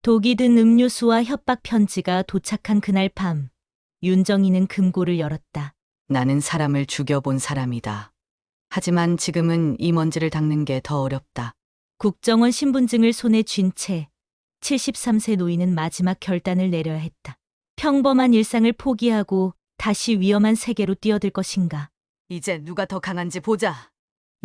독이 든 음료수와 협박 편지가 도착한 그날 밤, 윤정이는 금고를 열었다. 나는 사람을 죽여본 사람이다. 하지만 지금은 이 먼지를 닦는 게 더 어렵다. 국정원 신분증을 손에 쥔 채 73세 노인은 마지막 결단을 내려야 했다. 평범한 일상을 포기하고 다시 위험한 세계로 뛰어들 것인가. 이제 누가 더 강한지 보자.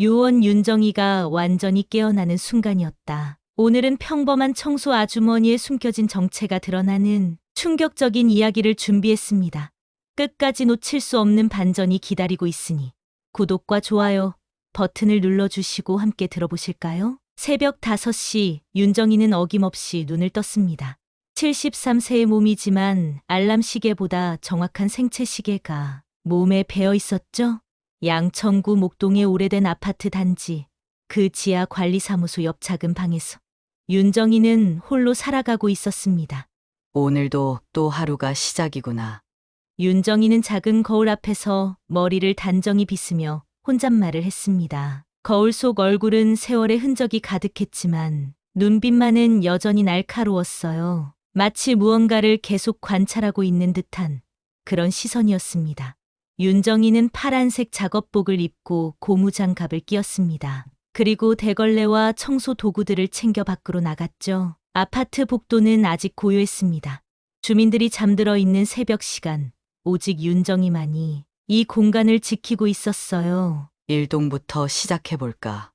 요원 윤정이가 완전히 깨어나는 순간이었다. 오늘은 평범한 청소 아주머니의 숨겨진 정체가 드러나는 충격적인 이야기를 준비했습니다. 끝까지 놓칠 수 없는 반전이 기다리고 있으니 구독과 좋아요 버튼을 눌러주시고 함께 들어보실까요? 새벽 5시 윤정이는 어김없이 눈을 떴습니다. 73세의 몸이지만 알람 시계보다 정확한 생체 시계가 몸에 배어 있었죠. 양천구 목동의 오래된 아파트 단지, 그 지하 관리사무소 옆 작은 방에서 윤정이는 홀로 살아가고 있었습니다. 오늘도 또 하루가 시작이구나. 윤정이는 작은 거울 앞에서 머리를 단정히 빗으며 혼잣말을 했습니다. 거울 속 얼굴은 세월의 흔적이 가득했지만 눈빛만은 여전히 날카로웠어요. 마치 무언가를 계속 관찰하고 있는 듯한 그런 시선이었습니다. 윤정이는 파란색 작업복을 입고 고무장갑을 끼웠습니다. 그리고 대걸레와 청소 도구들을 챙겨 밖으로 나갔죠. 아파트 복도는 아직 고요했습니다. 주민들이 잠들어 있는 새벽 시간, 오직 윤정이만이 이 공간을 지키고 있었어요. 일동부터 시작해볼까.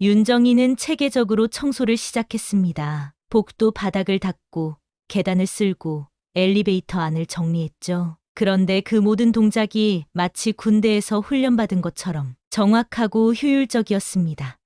윤정이는 체계적으로 청소를 시작했습니다. 복도 바닥을 닦고 계단을 쓸고 엘리베이터 안을 정리했죠. 그런데 그 모든 동작이 마치 군대에서 훈련받은 것처럼 정확하고 효율적이었습니다.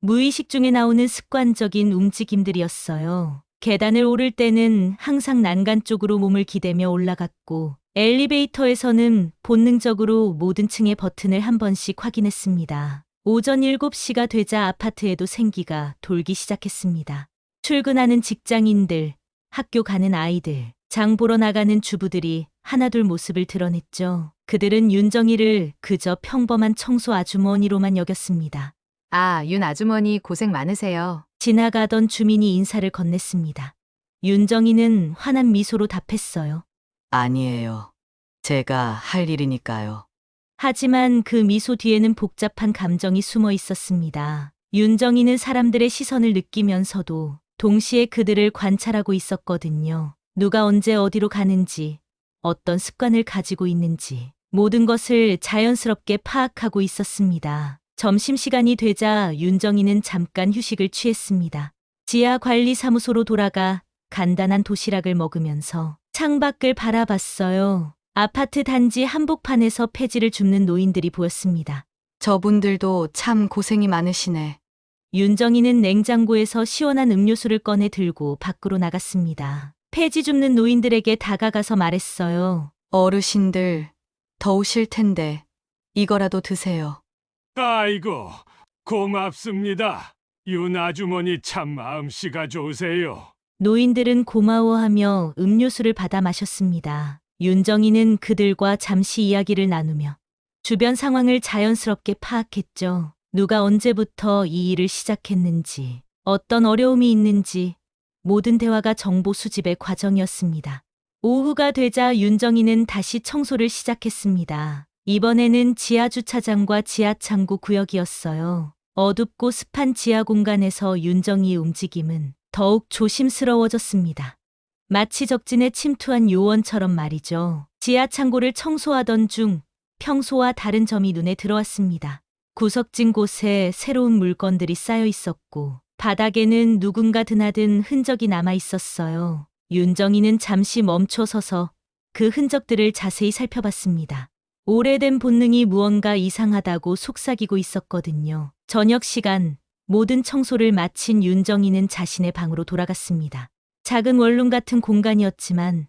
무의식 중에 나오는 습관적인 움직임들이었어요. 계단을 오를 때는 항상 난간 쪽으로 몸을 기대며 올라갔고, 엘리베이터에서는 본능적으로 모든 층의 버튼을 한 번씩 확인했습니다. 오전 7시가 되자 아파트에도 생기가 돌기 시작했습니다. 출근하는 직장인들, 학교 가는 아이들, 장 보러 나가는 주부들이 하나둘 모습을 드러냈죠. 그들은 윤정이를 그저 평범한 청소 아주머니로만 여겼습니다. 아, 윤 아주머니 고생 많으세요. 지나가던 주민이 인사를 건넸습니다. 윤정이는 환한 미소로 답했어요. 아니에요. 제가 할 일이니까요. 하지만 그 미소 뒤에는 복잡한 감정이 숨어 있었습니다. 윤정이는 사람들의 시선을 느끼면서도 동시에 그들을 관찰하고 있었거든요. 누가 언제 어디로 가는지, 어떤 습관을 가지고 있는지, 모든 것을 자연스럽게 파악하고 있었습니다. 점심시간이 되자 윤정이는 잠깐 휴식을 취했습니다. 지하 관리사무소로 돌아가 간단한 도시락을 먹으면서 창밖을 바라봤어요. 아파트 단지 한복판에서 폐지를 줍는 노인들이 보였습니다. 저분들도 참 고생이 많으시네. 윤정이는 냉장고에서 시원한 음료수를 꺼내 들고 밖으로 나갔습니다. 폐지 줍는 노인들에게 다가가서 말했어요. 어르신들, 더우실 텐데 이거라도 드세요. 아이고, 고맙습니다. 윤 아주머니 참 마음씨가 좋으세요. 노인들은 고마워하며 음료수를 받아 마셨습니다. 윤정이는 그들과 잠시 이야기를 나누며 주변 상황을 자연스럽게 파악했죠. 누가 언제부터 이 일을 시작했는지, 어떤 어려움이 있는지, 모든 대화가 정보 수집의 과정이었습니다. 오후가 되자 윤정이는 다시 청소를 시작했습니다. 이번에는 지하 주차장과 지하 창고 구역이었어요. 어둡고 습한 지하 공간에서 윤정이의 움직임은 더욱 조심스러워졌습니다. 마치 적진에 침투한 요원처럼 말이죠. 지하 창고를 청소하던 중 평소와 다른 점이 눈에 들어왔습니다. 구석진 곳에 새로운 물건들이 쌓여 있었고 바닥에는 누군가 드나든 흔적이 남아 있었어요. 윤정이는 잠시 멈춰서서 그 흔적들을 자세히 살펴봤습니다. 오래된 본능이 무언가 이상하다고 속삭이고 있었거든요. 저녁 시간, 모든 청소를 마친 윤정이는 자신의 방으로 돌아갔습니다. 작은 원룸 같은 공간이었지만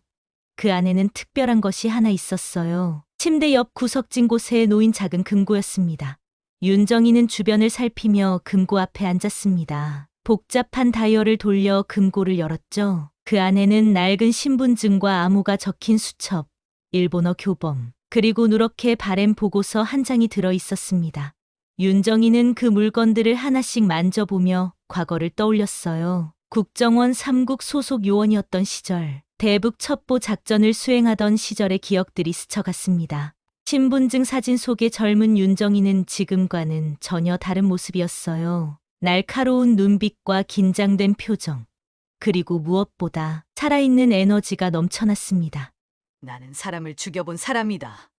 그 안에는 특별한 것이 하나 있었어요. 침대 옆 구석진 곳에 놓인 작은 금고였습니다. 윤정이는 주변을 살피며 금고 앞에 앉았습니다. 복잡한 다이얼을 돌려 금고를 열었죠. 그 안에는 낡은 신분증과 암호가 적힌 수첩, 일본어 교범, 그리고 누렇게 바램 보고서 한 장이 들어 있었습니다. 윤정이는 그 물건들을 하나씩 만져보며 과거를 떠올렸어요. 국정원 3국 소속 요원이었던 시절, 대북 첩보 작전을 수행하던 시절의 기억들이 스쳐갔습니다. 신분증 사진 속의 젊은 윤정이는 지금과는 전혀 다른 모습이었어요. 날카로운 눈빛과 긴장된 표정, 그리고 무엇보다 살아있는 에너지가 넘쳐났습니다. 나는 사람을 죽여본 사람이다.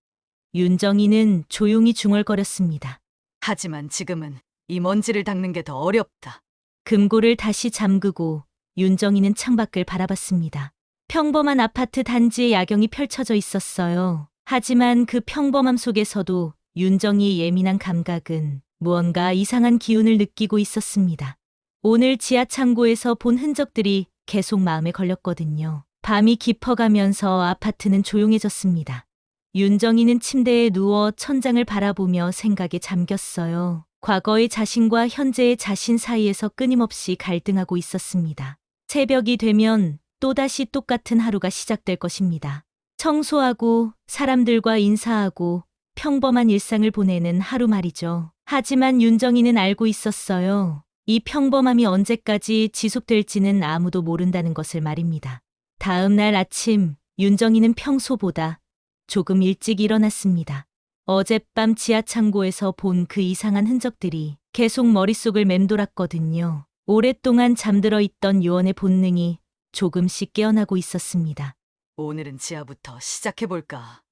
윤정이는 조용히 중얼거렸습니다. 하지만 지금은 이 먼지를 닦는 게 더 어렵다. 금고를 다시 잠그고 윤정이는 창밖을 바라봤습니다. 평범한 아파트 단지의 야경이 펼쳐져 있었어요. 하지만 그 평범함 속에서도 윤정이의 예민한 감각은 무언가 이상한 기운을 느끼고 있었습니다. 오늘 지하 창고에서 본 흔적들이 계속 마음에 걸렸거든요. 밤이 깊어가면서 아파트는 조용해졌습니다. 윤정이는 침대에 누워 천장을 바라보며 생각에 잠겼어요. 과거의 자신과 현재의 자신 사이에서 끊임없이 갈등하고 있었습니다. 새벽이 되면 또다시 똑같은 하루가 시작될 것입니다. 청소하고 사람들과 인사하고 평범한 일상을 보내는 하루 말이죠. 하지만 윤정이는 알고 있었어요. 이 평범함이 언제까지 지속될지는 아무도 모른다는 것을 말입니다. 다음 날 아침, 윤정이는 평소보다 조금 일찍 일어났습니다. 어젯밤 지하 창고에서 본 그 이상한 흔적들이 계속 머릿속을 맴돌았거든요. 오랫동안 잠들어 있던 요원의 본능이 조금씩 깨어나고 있었습니다. 오늘은 지하부터 시작해볼까?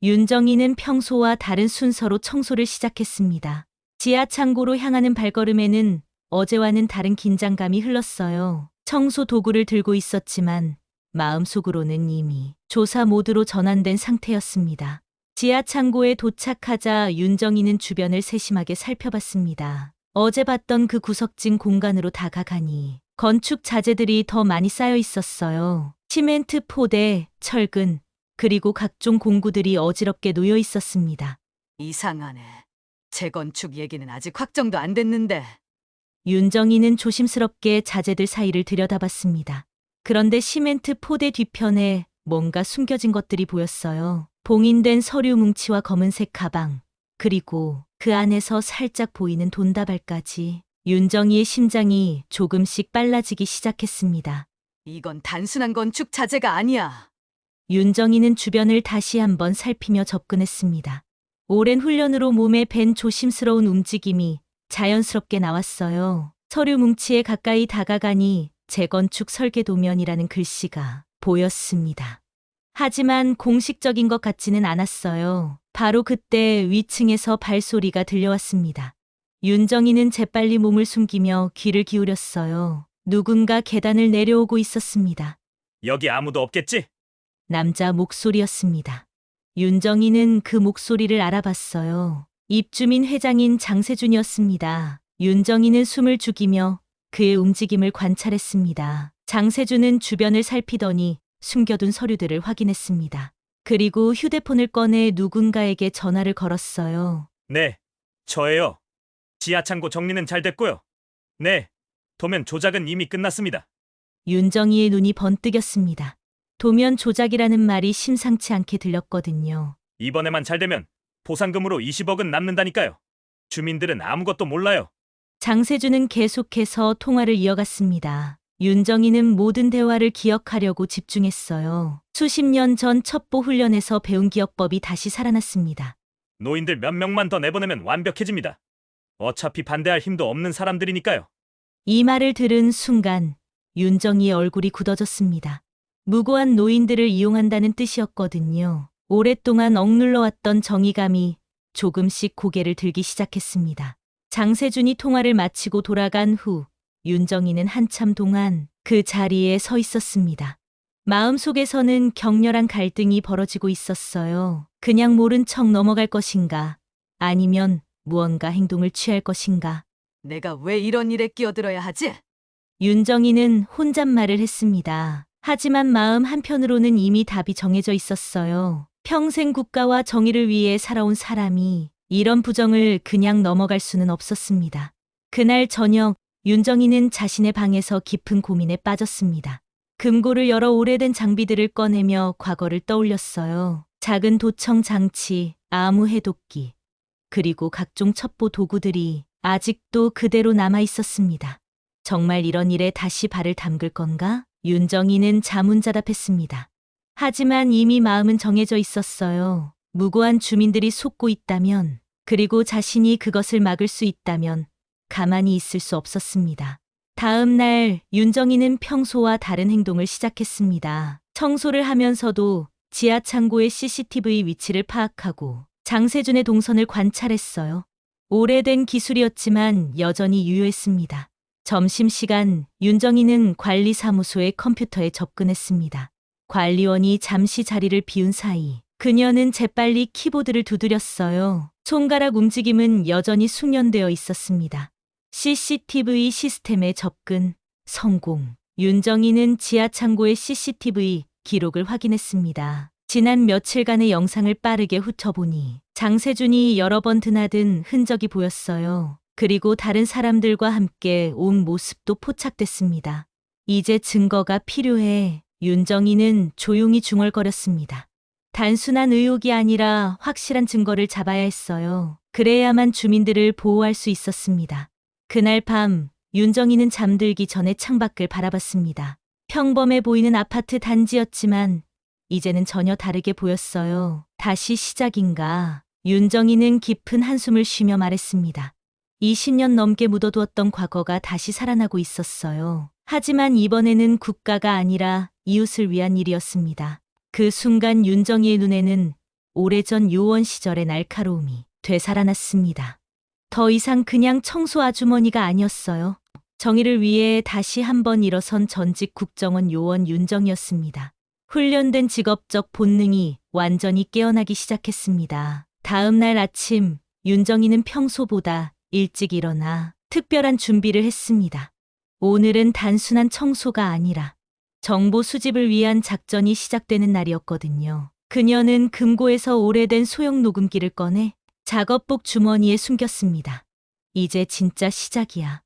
윤정이는 평소와 다른 순서로 청소를 시작했습니다. 지하 창고로 향하는 발걸음에는 어제와는 다른 긴장감이 흘렀어요. 청소 도구를 들고 있었지만 마음속으로는 이미 조사 모드로 전환된 상태였습니다. 지하 창고에 도착하자 윤정이는 주변을 세심하게 살펴봤습니다. 어제 봤던 그 구석진 공간으로 다가가니 건축 자재들이 더 많이 쌓여 있었어요. 시멘트 포대, 철근, 그리고 각종 공구들이 어지럽게 놓여 있었습니다. 이상하네. 재건축 얘기는 아직 확정도 안 됐는데. 윤정이는 조심스럽게 자재들 사이를 들여다봤습니다. 그런데 시멘트 포대 뒤편에 뭔가 숨겨진 것들이 보였어요. 봉인된 서류 뭉치와 검은색 가방, 그리고 그 안에서 살짝 보이는 돈다발까지. 윤정이의 심장이 조금씩 빨라지기 시작했습니다. 이건 단순한 건축 자재가 아니야. 윤정이는 주변을 다시 한번 살피며 접근했습니다. 오랜 훈련으로 몸에 밴 조심스러운 움직임이 자연스럽게 나왔어요. 서류 뭉치에 가까이 다가가니 재건축 설계도면이라는 글씨가 보였습니다. 하지만 공식적인 것 같지는 않았어요. 바로 그때 위층에서 발소리가 들려왔습니다. 윤정이는 재빨리 몸을 숨기며 귀를 기울였어요. 누군가 계단을 내려오고 있었습니다. 여기 아무도 없겠지? 남자 목소리였습니다. 윤정이는 그 목소리를 알아봤어요. 입주민 회장인 장세준이었습니다. 윤정이는 숨을 죽이며 그의 움직임을 관찰했습니다. 장세준은 주변을 살피더니 숨겨둔 서류들을 확인했습니다. 그리고 휴대폰을 꺼내 누군가에게 전화를 걸었어요. 네, 저예요. 지하창고 정리는 잘 됐고요. 네, 도면 조작은 이미 끝났습니다. 윤정이의 눈이 번뜩였습니다. 도면 조작이라는 말이 심상치 않게 들렸거든요. 이번에만 잘 되면 보상금으로 20억은 남는다니까요. 주민들은 아무것도 몰라요. 장세준은 계속해서 통화를 이어갔습니다. 윤정이는 모든 대화를 기억하려고 집중했어요. 수십 년 전 첩보 훈련에서 배운 기억법이 다시 살아났습니다. 노인들 몇 명만 더 내보내면 완벽해집니다. 어차피 반대할 힘도 없는 사람들이니까요. 이 말을 들은 순간 윤정이의 얼굴이 굳어졌습니다. 무고한 노인들을 이용한다는 뜻이었거든요. 오랫동안 억눌러왔던 정의감이 조금씩 고개를 들기 시작했습니다. 장세준이 통화를 마치고 돌아간 후 윤정이는 한참 동안 그 자리에 서 있었습니다. 마음속에서는 격렬한 갈등이 벌어지고 있었어요. 그냥 모른 척 넘어갈 것인가, 아니면 무언가 행동을 취할 것인가. 내가 왜 이런 일에 끼어들어야 하지? 윤정이는 혼잣말을 했습니다. 하지만 마음 한편으로는 이미 답이 정해져 있었어요. 평생 국가와 정의를 위해 살아온 사람이 이런 부정을 그냥 넘어갈 수는 없었습니다. 그날 저녁, 윤정이는 자신의 방에서 깊은 고민에 빠졌습니다. 금고를 열어 오래된 장비들을 꺼내며 과거를 떠올렸어요. 작은 도청 장치, 아무 해독기, 그리고 각종 첩보 도구들이 아직도 그대로 남아 있었습니다. 정말 이런 일에 다시 발을 담글 건가? 윤정이는 자문자답했습니다. 하지만 이미 마음은 정해져 있었어요. 무고한 주민들이 속고 있다면, 그리고 자신이 그것을 막을 수 있다면 가만히 있을 수 없었습니다. 다음 날 윤정이는 평소와 다른 행동을 시작했습니다. 청소를 하면서도 지하 창고의 CCTV 위치를 파악하고 장세준의 동선을 관찰했어요. 오래된 기술이었지만 여전히 유효했습니다. 점심시간 윤정이는 관리사무소의 컴퓨터에 접근했습니다. 관리원이 잠시 자리를 비운 사이 그녀는 재빨리 키보드를 두드렸어요. 손가락 움직임은 여전히 숙련되어 있었습니다. CCTV 시스템에 접근 성공. 윤정이는 지하 창고의 CCTV 기록을 확인했습니다. 지난 며칠간의 영상을 빠르게 훑어보니 장세준이 여러 번 드나든 흔적이 보였어요. 그리고 다른 사람들과 함께 온 모습도 포착됐습니다. 이제 증거가 필요해. 윤정이는 조용히 중얼거렸습니다. 단순한 의혹이 아니라 확실한 증거를 잡아야 했어요. 그래야만 주민들을 보호할 수 있었습니다. 그날 밤 윤정이는 잠들기 전에 창밖을 바라봤습니다. 평범해 보이는 아파트 단지였지만 이제는 전혀 다르게 보였어요. 다시 시작인가? 윤정이는 깊은 한숨을 쉬며 말했습니다. 20년 넘게 묻어두었던 과거가 다시 살아나고 있었어요. 하지만 이번에는 국가가 아니라 이웃을 위한 일이었습니다. 그 순간 윤정이의 눈에는 오래전 요원 시절의 날카로움이 되살아났습니다. 더 이상 그냥 청소 아주머니가 아니었어요. 정의를 위해 다시 한번 일어선 전직 국정원 요원 윤정이었습니다. 훈련된 직업적 본능이 완전히 깨어나기 시작했습니다. 다음 날 아침 윤정이는 평소보다 일찍 일어나 특별한 준비를 했습니다. 오늘은 단순한 청소가 아니라 정보 수집을 위한 작전이 시작되는 날이었거든요. 그녀는 금고에서 오래된 소형 녹음기를 꺼내 작업복 주머니에 숨겼습니다. 이제 진짜 시작이야.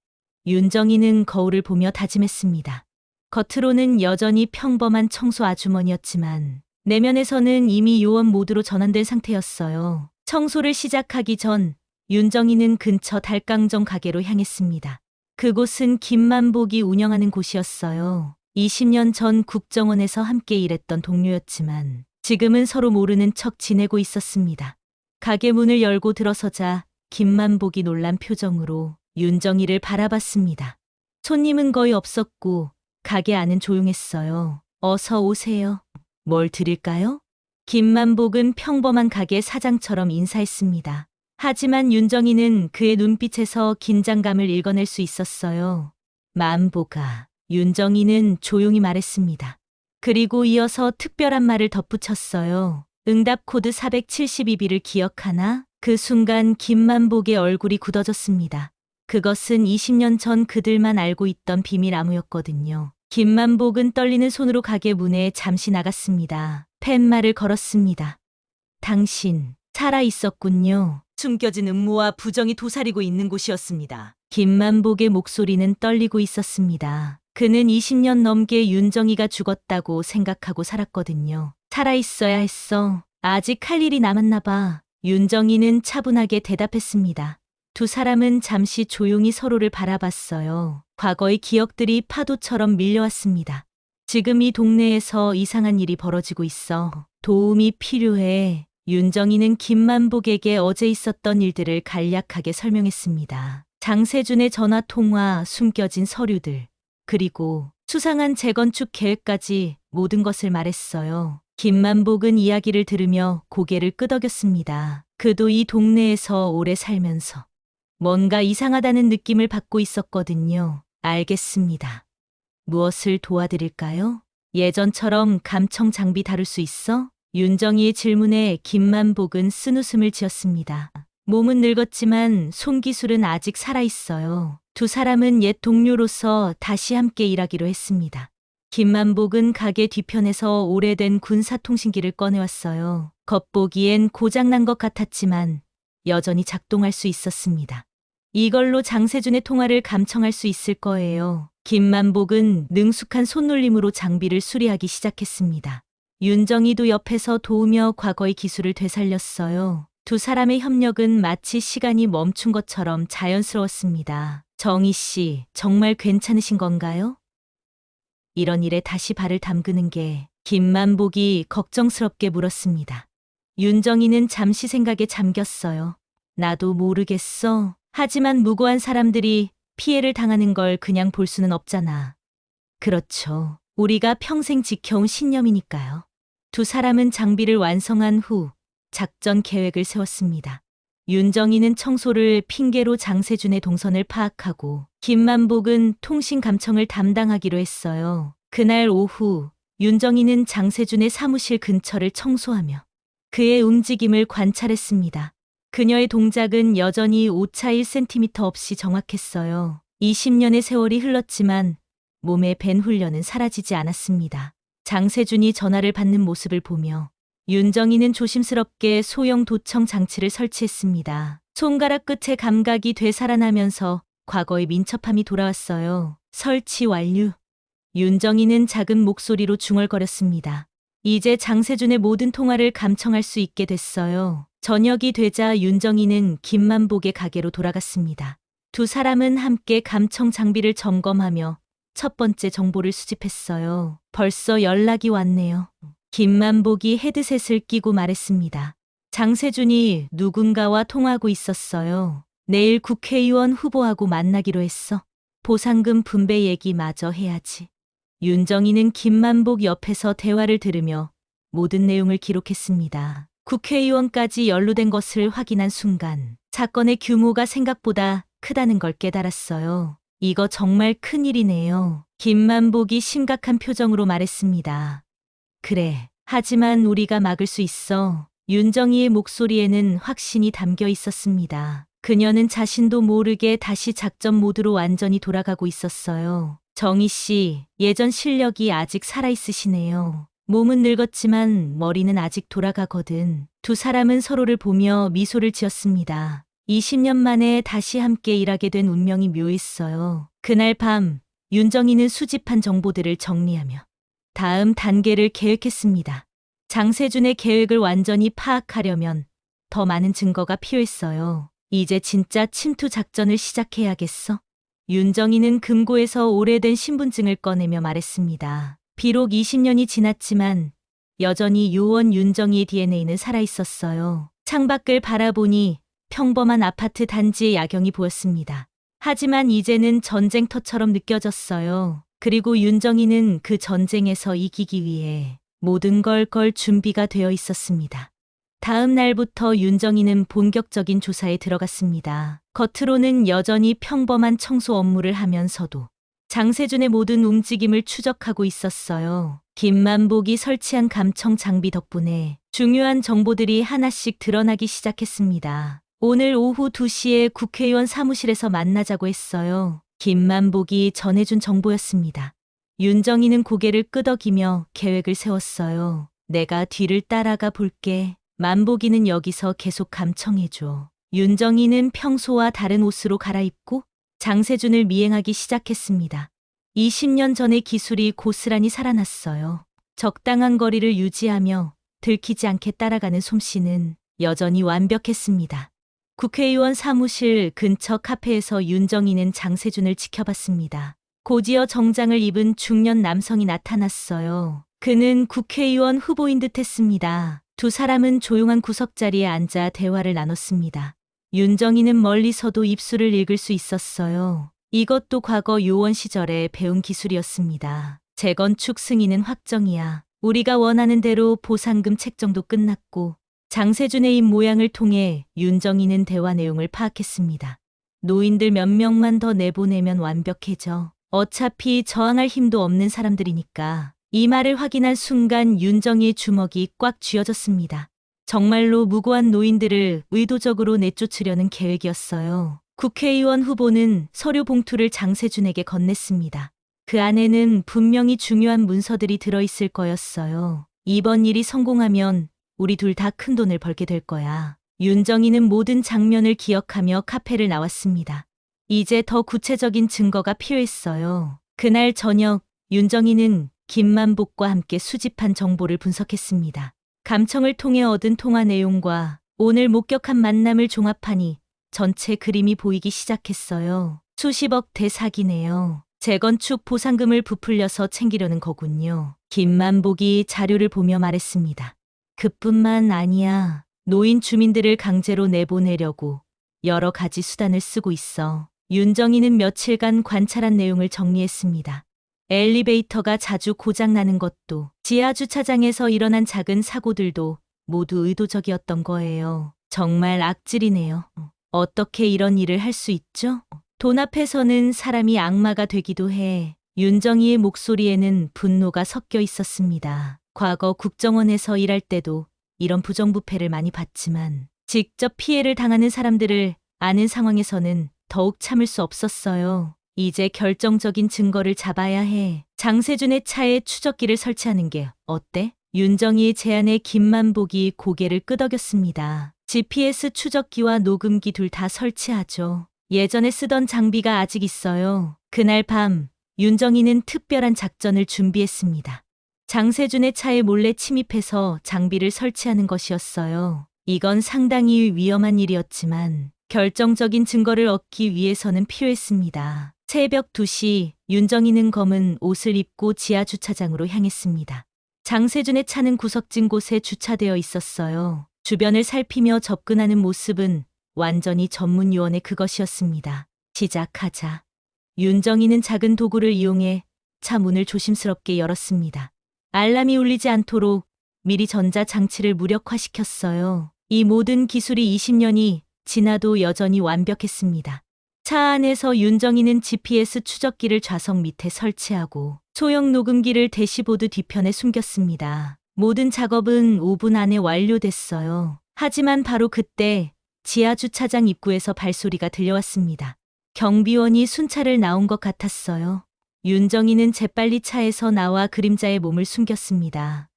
윤정이는 거울을 보며 다짐했습니다. 겉으로는 여전히 평범한 청소 아주머니였지만 내면에서는 이미 요원 모드로 전환된 상태였어요. 청소를 시작하기 전 윤정이는 근처 달강정 가게로 향했습니다. 그곳은 김만복이 운영하는 곳이었어요. 20년 전 국정원에서 함께 일했던 동료였지만 지금은 서로 모르는 척 지내고 있었습니다. 가게 문을 열고 들어서자 김만복이 놀란 표정으로 윤정이를 바라봤습니다. 손님은 거의 없었고 가게 안은 조용했어요. 어서 오세요. 뭘 드릴까요? 김만복은 평범한 가게 사장처럼 인사했습니다. 하지만 윤정이는 그의 눈빛에서 긴장감을 읽어낼 수 있었어요. 만복아, 윤정이는 조용히 말했습니다. 그리고 이어서 특별한 말을 덧붙였어요. 응답 코드 472B를 기억하나? 그 순간 김만복의 얼굴이 굳어졌습니다. 그것은 20년 전 그들만 알고 있던 비밀 암호였거든요. 김만복은 떨리는 손으로 가게 문에 잠시 나갔습니다. 팻말을 걸었습니다. 당신, 살아 있었군요. 숨겨진 음모와 부정이 도사리고 있는 곳이었습니다. 김만복의 목소리는 떨리고 있었습니다. 그는 20년 넘게 윤정이가 죽었다고 생각하고 살았거든요. 살아있어야 했어. 아직 할 일이 남았나 봐. 윤정이는 차분하게 대답했습니다. 두 사람은 잠시 조용히 서로를 바라봤어요. 과거의 기억들이 파도처럼 밀려왔습니다. 지금 이 동네에서 이상한 일이 벌어지고 있어. 도움이 필요해. 윤정이는 김만복에게 어제 있었던 일들을 간략하게 설명했습니다. 장세준의 전화 통화, 숨겨진 서류들, 그리고 수상한 재건축 계획까지 모든 것을 말했어요. 김만복은 이야기를 들으며 고개를 끄덕였습니다. 그도 이 동네에서 오래 살면서 뭔가 이상하다는 느낌을 받고 있었거든요. 알겠습니다. 무엇을 도와드릴까요? 예전처럼 감청 장비 다룰 수 있어? 윤정이의 질문에 김만복은 쓴웃음을 지었습니다. 몸은 늙었지만 손기술은 아직 살아있어요. 두 사람은 옛 동료로서 다시 함께 일하기로 했습니다. 김만복은 가게 뒤편에서 오래된 군사통신기를 꺼내왔어요. 겉보기엔 고장난 것 같았지만 여전히 작동할 수 있었습니다. 이걸로 장세준의 통화를 감청할 수 있을 거예요. 김만복은 능숙한 손놀림으로 장비를 수리하기 시작했습니다. 윤정이도 옆에서 도우며 과거의 기술을 되살렸어요. 두 사람의 협력은 마치 시간이 멈춘 것처럼 자연스러웠습니다. 정희 씨, 정말 괜찮으신 건가요? 이런 일에 다시 발을 담그는 게 김만복이 걱정스럽게 물었습니다. 윤정이는 잠시 생각에 잠겼어요. 나도 모르겠어. 하지만 무고한 사람들이 피해를 당하는 걸 그냥 볼 수는 없잖아. 그렇죠. 우리가 평생 지켜온 신념이니까요. 두 사람은 장비를 완성한 후 작전 계획을 세웠습니다. 윤정이는 청소를 핑계로 장세준의 동선을 파악하고 김만복은 통신 감청을 담당하기로 했어요. 그날 오후 윤정이는 장세준의 사무실 근처를 청소하며 그의 움직임을 관찰했습니다. 그녀의 동작은 여전히 오차 1cm 없이 정확했어요. 20년의 세월이 흘렀지만 몸에 밴 훈련은 사라지지 않았습니다. 장세준이 전화를 받는 모습을 보며 윤정이는 조심스럽게 소형 도청 장치를 설치했습니다. 손가락 끝의 감각이 되살아나면서 과거의 민첩함이 돌아왔어요. 설치 완료. 윤정이는 작은 목소리로 중얼거렸습니다. 이제 장세준의 모든 통화를 감청할 수 있게 됐어요. 저녁이 되자 윤정이는 김만복의 가게로 돌아갔습니다. 두 사람은 함께 감청 장비를 점검하며 첫 번째 정보를 수집했어요. 벌써 연락이 왔네요. 김만복이 헤드셋을 끼고 말했습니다. 장세준이 누군가와 통화하고 있었어요. 내일 국회의원 후보하고 만나기로 했어. 보상금 분배 얘기 마저 해야지. 윤정이는 김만복 옆에서 대화를 들으며 모든 내용을 기록했습니다. 국회의원까지 연루된 것을 확인한 순간 사건의 규모가 생각보다 크다는 걸 깨달았어요. 이거 정말 큰일이네요. 김만복이 심각한 표정으로 말했습니다. 그래. 하지만 우리가 막을 수 있어. 윤정이의 목소리에는 확신이 담겨 있었습니다. 그녀는 자신도 모르게 다시 작전 모드로 완전히 돌아가고 있었어요. 정희 씨, 예전 실력이 아직 살아있으시네요. 몸은 늙었지만 머리는 아직 돌아가거든. 두 사람은 서로를 보며 미소를 지었습니다. 20년 만에 다시 함께 일하게 된 운명이 묘했어요. 그날 밤, 윤정이는 수집한 정보들을 정리하며 다음 단계를 계획했습니다. 장세준의 계획을 완전히 파악하려면 더 많은 증거가 필요했어요. 이제 진짜 침투 작전을 시작해야겠어. 윤정이는 금고에서 오래된 신분증을 꺼내며 말했습니다. 비록 20년이 지났지만 여전히 요원 윤정이의 DNA는 살아있었어요. 창밖을 바라보니 평범한 아파트 단지의 야경이 보였습니다. 하지만 이제는 전쟁터처럼 느껴졌어요. 그리고 윤정이는 그 전쟁에서 이기기 위해 모든 걸 준비가 되어 있었습니다. 다음 날부터 윤정이는 본격적인 조사에 들어갔습니다. 겉으로는 여전히 평범한 청소 업무를 하면서도 장세준의 모든 움직임을 추적하고 있었어요. 김만복이 설치한 감청 장비 덕분에 중요한 정보들이 하나씩 드러나기 시작했습니다. 오늘 오후 2시에 국회의원 사무실에서 만나자고 했어요. 김만복이 전해준 정보였습니다. 윤정이는 고개를 끄덕이며 계획을 세웠어요. 내가 뒤를 따라가 볼게. 만복이는 여기서 계속 감청해줘. 윤정이는 평소와 다른 옷으로 갈아입고 장세준을 미행하기 시작했습니다. 20년 전의 기술이 고스란히 살아났어요. 적당한 거리를 유지하며 들키지 않게 따라가는 솜씨는 여전히 완벽했습니다. 국회의원 사무실 근처 카페에서 윤정이는 장세준을 지켜봤습니다. 고지어 정장을 입은 중년 남성이 나타났어요. 그는 국회의원 후보인 듯 했습니다. 두 사람은 조용한 구석자리에 앉아 대화를 나눴습니다. 윤정이는 멀리서도 입술을 읽을 수 있었어요. 이것도 과거 요원 시절에 배운 기술이었습니다. 재건축 승인은 확정이야. 우리가 원하는 대로 보상금 책정도 끝났고 장세준의 입 모양을 통해 윤정이는 대화 내용을 파악했습니다. 노인들 몇 명만 더 내보내면 완벽해져. 어차피 저항할 힘도 없는 사람들이니까. 이 말을 확인한 순간 윤정이의 주먹이 꽉 쥐어졌습니다. 정말로 무고한 노인들을 의도적으로 내쫓으려는 계획이었어요. 국회의원 후보는 서류 봉투를 장세준에게 건넸습니다. 그 안에는 분명히 중요한 문서들이 들어있을 거였어요. 이번 일이 성공하면 우리 둘 다 큰 돈을 벌게 될 거야. 윤정이는 모든 장면을 기억하며 카페를 나왔습니다. 이제 더 구체적인 증거가 필요했어요. 그날 저녁 윤정이는 김만복과 함께 수집한 정보를 분석했습니다. 감청을 통해 얻은 통화 내용과 오늘 목격한 만남을 종합하니 전체 그림이 보이기 시작했어요. 수십억 대 사기네요. 재건축 보상금을 부풀려서 챙기려는 거군요. 김만복이 자료를 보며 말했습니다. 그뿐만 아니야. 노인 주민들을 강제로 내보내려고 여러 가지 수단을 쓰고 있어. 윤정이는 며칠간 관찰한 내용을 정리했습니다. 엘리베이터가 자주 고장나는 것도, 지하 주차장에서 일어난 작은 사고들도 모두 의도적이었던 거예요. 정말 악질이네요. 어떻게 이런 일을 할 수 있죠? 돈 앞에서는 사람이 악마가 되기도 해. 윤정이의 목소리에는 분노가 섞여 있었습니다. 과거 국정원에서 일할 때도 이런 부정부패를 많이 봤지만 직접 피해를 당하는 사람들을 아는 상황에서는 더욱 참을 수 없었어요. 이제 결정적인 증거를 잡아야 해. 장세준의 차에 추적기를 설치하는 게 어때? 윤정이의 제안에 김만복이 고개를 끄덕였습니다. GPS 추적기와 녹음기 둘 다 설치하죠. 예전에 쓰던 장비가 아직 있어요. 그날 밤 윤정이는 특별한 작전을 준비했습니다. 장세준의 차에 몰래 침입해서 장비를 설치하는 것이었어요. 이건 상당히 위험한 일이었지만 결정적인 증거를 얻기 위해서는 필요했습니다. 새벽 2시 윤정이는 검은 옷을 입고 지하 주차장으로 향했습니다. 장세준의 차는 구석진 곳에 주차되어 있었어요. 주변을 살피며 접근하는 모습은 완전히 전문 요원의 그것이었습니다. 시작하자. 윤정이는 작은 도구를 이용해 차 문을 조심스럽게 열었습니다. 알람이 울리지 않도록 미리 전자장치를 무력화시켰어요. 이 모든 기술이 20년이 지나도 여전히 완벽했습니다. 차 안에서 윤정이는 GPS 추적기를 좌석 밑에 설치하고 소형 녹음기를 대시보드 뒤편에 숨겼습니다. 모든 작업은 5분 안에 완료됐어요. 하지만 바로 그때 지하 주차장 입구에서 발소리가 들려왔습니다. 경비원이 순찰을 나온 것 같았어요. 윤정이는 재빨리 차에서 나와 그림자에 몸을 숨겼습니다.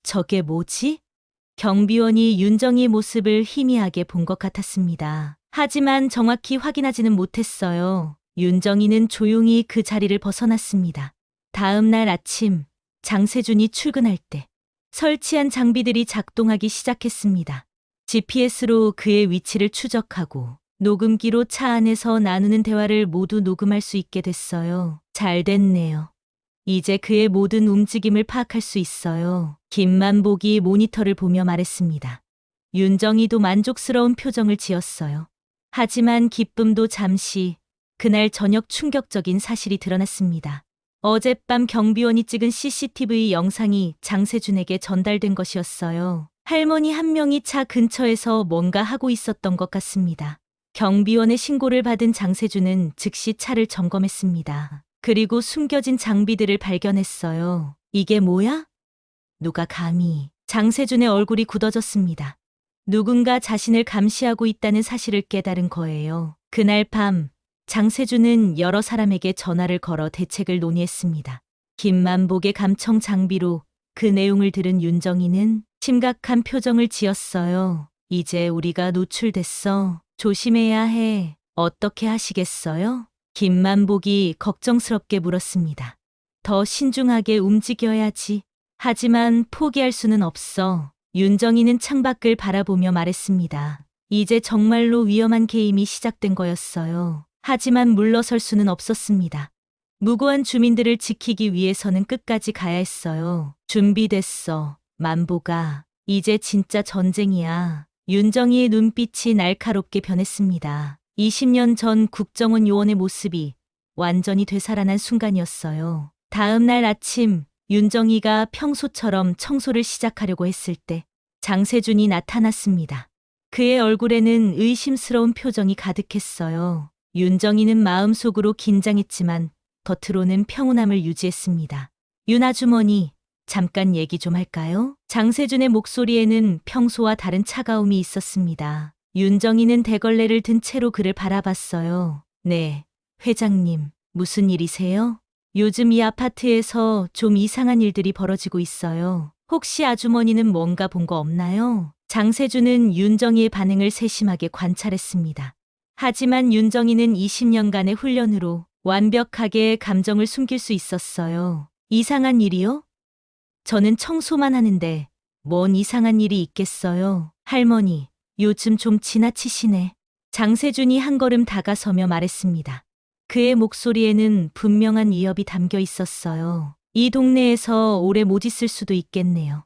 저게 뭐지? 경비원이 윤정이의 모습을 희미하게 본 것 같았습니다. 하지만 정확히 확인하지는 못했어요. 윤정이는 조용히 그 자리를 벗어났습니다. 다음 날 아침, 장세준이 출근할 때 설치한 장비들이 작동하기 시작했습니다. GPS로 그의 위치를 추적하고 녹음기로 차 안에서 나누는 대화를 모두 녹음할 수 있게 됐어요. 잘 됐네요. 이제 그의 모든 움직임을 파악할 수 있어요. 김만복이 모니터를 보며 말했습니다. 윤정이도 만족스러운 표정을 지었어요. 하지만 기쁨도 잠시, 그날 저녁 충격적인 사실이 드러났습니다. 어젯밤 경비원이 찍은 CCTV 영상이 장세준에게 전달된 것이었어요. 할머니 한 명이 차 근처에서 뭔가 하고 있었던 것 같습니다. 경비원의 신고를 받은 장세준은 즉시 차를 점검했습니다. 그리고 숨겨진 장비들을 발견했어요. 이게 뭐야? 누가 감히. 장세준의 얼굴이 굳어졌습니다. 누군가 자신을 감시하고 있다는 사실을 깨달은 거예요. 그날 밤 장세준은 여러 사람에게 전화를 걸어 대책을 논의했습니다. 김만복의 감청 장비로 그 내용을 들은 윤정이는 심각한 표정을 지었어요. 이제 우리가 노출됐어. 조심해야 해. 어떻게 하시겠어요? 김만복이 걱정스럽게 물었습니다. 더 신중하게 움직여야지. 하지만 포기할 수는 없어. 윤정이는 창밖을 바라보며 말했습니다. 이제 정말로 위험한 게임이 시작된 거였어요. 하지만 물러설 수는 없었습니다. 무고한 주민들을 지키기 위해서는 끝까지 가야 했어요. 준비됐어, 만보가. 이제 진짜 전쟁이야. 윤정이의 눈빛이 날카롭게 변했습니다. 20년 전 국정원 요원의 모습이 완전히 되살아난 순간이었어요. 다음 날 아침 윤정이가 평소처럼 청소를 시작하려고 했을 때 장세준이 나타났습니다. 그의 얼굴에는 의심스러운 표정이 가득했어요. 윤정이는 마음속으로 긴장했지만 겉으로는 평온함을 유지했습니다. 윤 아주머니, 잠깐 얘기 좀 할까요? 장세준의 목소리에는 평소와 다른 차가움이 있었습니다. 윤정이는 대걸레를 든 채로 그를 바라봤어요. 네, 회장님, 무슨 일이세요? 요즘 이 아파트에서 좀 이상한 일들이 벌어지고 있어요. 혹시 아주머니는 뭔가 본 거 없나요? 장세준은 윤정이의 반응을 세심하게 관찰했습니다. 하지만 윤정이는 20년간의 훈련으로 완벽하게 감정을 숨길 수 있었어요. 이상한 일이요? 저는 청소만 하는데 뭔 이상한 일이 있겠어요? 할머니, 요즘 좀 지나치시네. 장세준이 한 걸음 다가서며 말했습니다. 그의 목소리에는 분명한 위협이 담겨 있었어요. 이 동네에서 오래 못 있을 수도 있겠네요.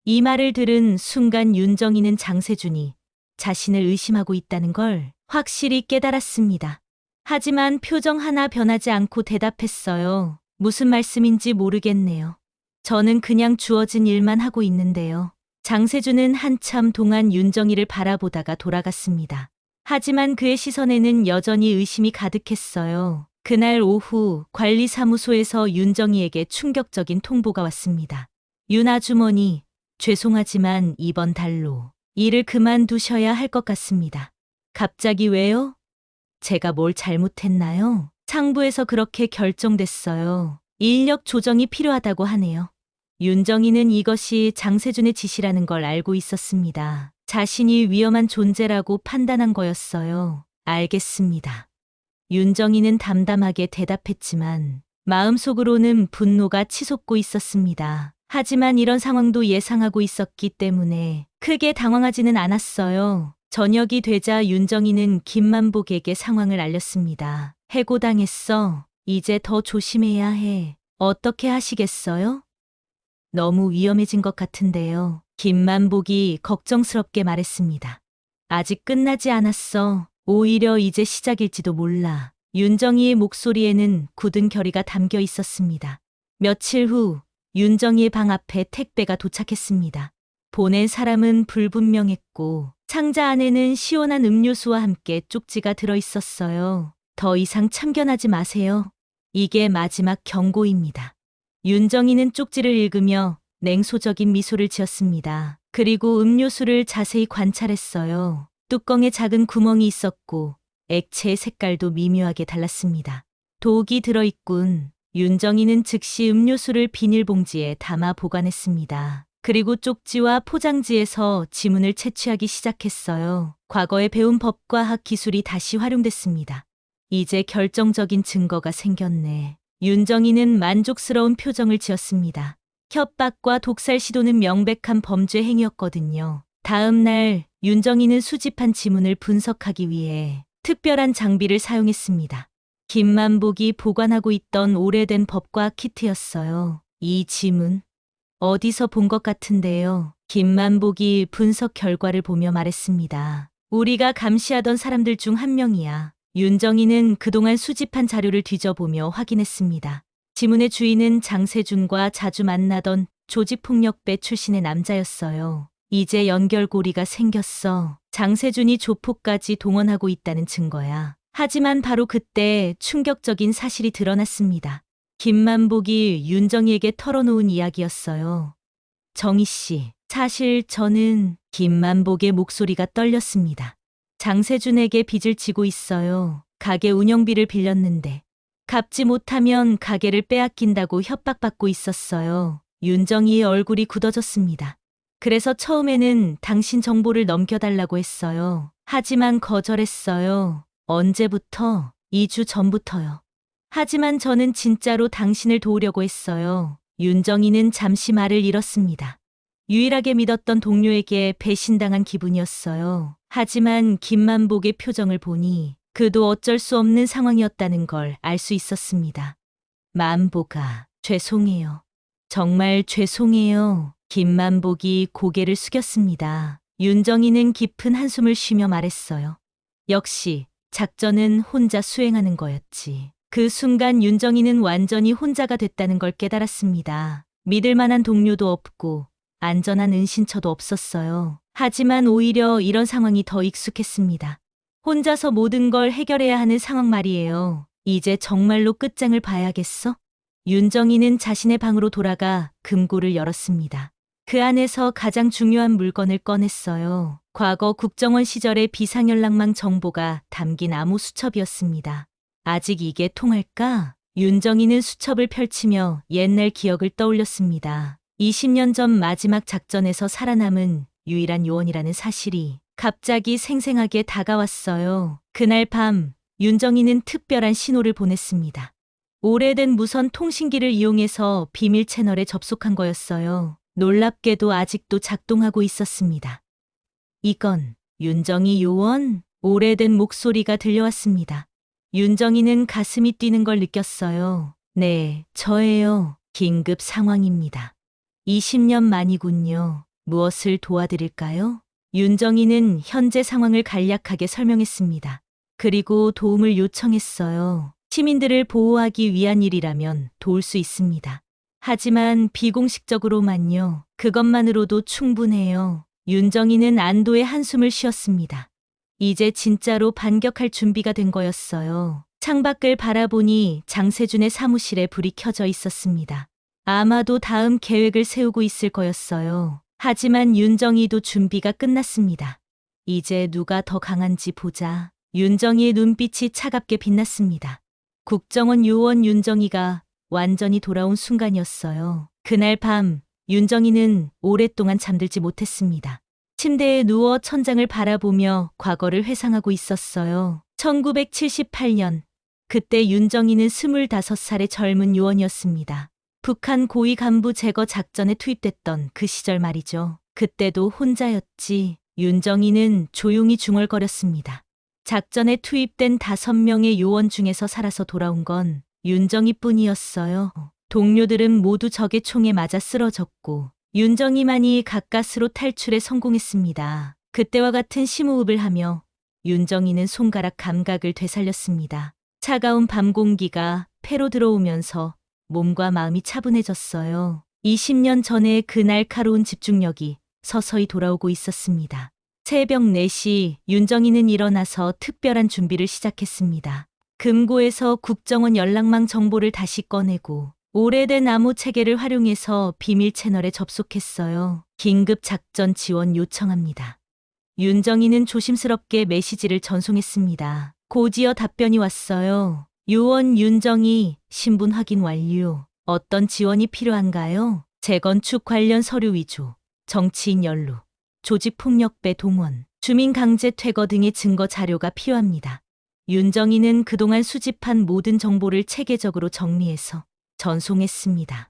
이 말을 들은 순간 윤정이는 장세준이 자신을 의심하고 있다는 걸 확실히 깨달았습니다. 하지만 표정 하나 변하지 않고 대답했어요. 무슨 말씀인지 모르겠네요. 저는 그냥 주어진 일만 하고 있는데요. 장세준은 한참 동안 윤정이를 바라보다가 돌아갔습니다. 하지만 그의 시선에는 여전히 의심이 가득했어요. 그날 오후 관리사무소에서 윤정이에게 충격적인 통보가 왔습니다. 윤 아주머니, 죄송하지만 이번 달로 일을 그만두셔야 할 것 같습니다. 갑자기 왜요? 제가 뭘 잘못했나요? 상부에서 그렇게 결정됐어요. 인력 조정이 필요하다고 하네요. 윤정이는 이것이 장세준의 지시라는 걸 알고 있었습니다. 자신이 위험한 존재라고 판단한 거였어요. 알겠습니다. 윤정이는 담담하게 대답했지만 마음속으로는 분노가 치솟고 있었습니다. 하지만 이런 상황도 예상하고 있었기 때문에 크게 당황하지는 않았어요. 저녁이 되자 윤정이는 김만복에게 상황을 알렸습니다. 해고당했어. 이제 더 조심해야 해. 어떻게 하시겠어요? 너무 위험해진 것 같은데요. 김만복이 걱정스럽게 말했습니다. 아직 끝나지 않았어. 오히려 이제 시작일지도 몰라. 윤정이의 목소리에는 굳은 결의가 담겨 있었습니다. 며칠 후 윤정이의 방 앞에 택배가 도착했습니다. 보낸 사람은 불분명했고 상자 안에는 시원한 음료수와 함께 쪽지가 들어 있었어요. 더 이상 참견하지 마세요. 이게 마지막 경고입니다. 윤정이는 쪽지를 읽으며 냉소적인 미소를 지었습니다. 그리고 음료수를 자세히 관찰했어요. 뚜껑에 작은 구멍이 있었고 액체의 색깔도 미묘하게 달랐습니다. 독이 들어있군. 윤정이는 즉시 음료수를 비닐봉지에 담아 보관했습니다. 그리고 쪽지와 포장지에서 지문을 채취하기 시작했어요. 과거에 배운 법과학 기술이 다시 활용됐습니다. 이제 결정적인 증거가 생겼네. 윤정이는 만족스러운 표정을 지었습니다. 협박과 독살 시도는 명백한 범죄 행위였거든요. 다음 날 윤정이는 수집한 지문을 분석하기 위해 특별한 장비를 사용했습니다. 김만복이 보관하고 있던 오래된 법과학 키트였어요. 이 지문 어디서 본 것 같은데요. 김만복이 분석 결과를 보며 말했습니다. 우리가 감시하던 사람들 중 한 명이야. 윤정이는 그동안 수집한 자료를 뒤져보며 확인했습니다. 지문의 주인은 장세준과 자주 만나던 조직폭력배 출신의 남자였어요. 이제 연결고리가 생겼어. 장세준이 조폭까지 동원하고 있다는 증거야. 하지만 바로 그때 충격적인 사실이 드러났습니다. 김만복이 윤정이에게 털어놓은 이야기였어요. 정희 씨, 사실 저는 김만복의 목소리가 떨렸습니다. 장세준에게 빚을 지고 있어요. 가게 운영비를 빌렸는데 갚지 못하면 가게를 빼앗긴다고 협박받고 있었어요. 윤정이의 얼굴이 굳어졌습니다. 그래서 처음에는 당신 정보를 넘겨달라고 했어요. 하지만 거절했어요. 언제부터? 2주 전부터요. 하지만 저는 진짜로 당신을 도우려고 했어요. 윤정이는 잠시 말을 잃었습니다. 유일하게 믿었던 동료에게 배신당한 기분이었어요. 하지만 김만복의 표정을 보니 그도 어쩔 수 없는 상황이었다는 걸 알 수 있었습니다. 만복아, 죄송해요. 정말 죄송해요. 김만복이 고개를 숙였습니다. 윤정이는 깊은 한숨을 쉬며 말했어요. 역시 작전은 혼자 수행하는 거였지. 그 순간 윤정이는 완전히 혼자가 됐다는 걸 깨달았습니다. 믿을 만한 동료도 없고 안전한 은신처도 없었어요. 하지만 오히려 이런 상황이 더 익숙했습니다. 혼자서 모든 걸 해결해야 하는 상황 말이에요. 이제 정말로 끝장을 봐야겠어? 윤정이는 자신의 방으로 돌아가 금고를 열었습니다. 그 안에서 가장 중요한 물건을 꺼냈어요. 과거 국정원 시절의 비상연락망 정보가 담긴 암호 수첩이었습니다. 아직 이게 통할까? 윤정이는 수첩을 펼치며 옛날 기억을 떠올렸습니다. 20년 전 마지막 작전에서 살아남은 유일한 요원이라는 사실이 갑자기 생생하게 다가왔어요. 그날 밤 윤정이는 특별한 신호를 보냈습니다. 오래된 무선 통신기를 이용해서 비밀 채널에 접속한 거였어요. 놀랍게도 아직도 작동하고 있었습니다. 이건 윤정이 요원? 오래된 목소리가 들려왔습니다. 윤정이는 가슴이 뛰는 걸 느꼈어요. 네, 저예요. 긴급 상황입니다. 20년 만이군요. 무엇을 도와드릴까요? 윤정이는 현재 상황을 간략하게 설명했습니다. 그리고 도움을 요청했어요. 시민들을 보호하기 위한 일이라면 도울 수 있습니다. 하지만 비공식적으로만요. 그것만으로도 충분해요. 윤정이는 안도의 한숨을 쉬었습니다. 이제 진짜로 반격할 준비가 된 거였어요. 창밖을 바라보니 장세준의 사무실에 불이 켜져 있었습니다. 아마도 다음 계획을 세우고 있을 거였어요. 하지만 윤정이도 준비가 끝났습니다. 이제 누가 더 강한지 보자. 윤정이의 눈빛이 차갑게 빛났습니다. 국정원 요원 윤정이가 완전히 돌아온 순간이었어요. 그날 밤 윤정이는 오랫동안 잠들지 못했습니다. 침대에 누워 천장을 바라보며 과거를 회상하고 있었어요. 1978년 그때 윤정이는 25살의 젊은 요원이었습니다. 북한 고위 간부 제거 작전에 투입됐던 그 시절 말이죠. 그때도 혼자였지. 윤정이는 조용히 중얼거렸습니다. 작전에 투입된 5명의 요원 중에서 살아서 돌아온 건 윤정이뿐이었어요. 동료들은 모두 적의 총에 맞아 쓰러졌고 윤정이만이 가까스로 탈출에 성공했습니다. 그때와 같은 심호흡을 하며 윤정이는 손가락 감각을 되살렸습니다. 차가운 밤 공기가 폐로 들어오면서 몸과 마음이 차분해졌어요. 20년 전의 그 날카로운 집중력이 서서히 돌아오고 있었습니다. 새벽 4시 윤정이는 일어나서 특별한 준비를 시작했습니다. 금고에서 국정원 연락망 정보를 다시 꺼내고 오래된 암호 체계를 활용해서 비밀 채널에 접속했어요. 긴급 작전 지원 요청합니다. 윤정이는 조심스럽게 메시지를 전송했습니다. 곧이어 답변이 왔어요. 요원 윤정이 신분 확인 완료. 어떤 지원이 필요한가요? 재건축 관련 서류 위조, 정치인 연루, 조직폭력배 동원, 주민 강제 퇴거 등의 증거 자료가 필요합니다. 윤정이는 그동안 수집한 모든 정보를 체계적으로 정리해서 전송했습니다.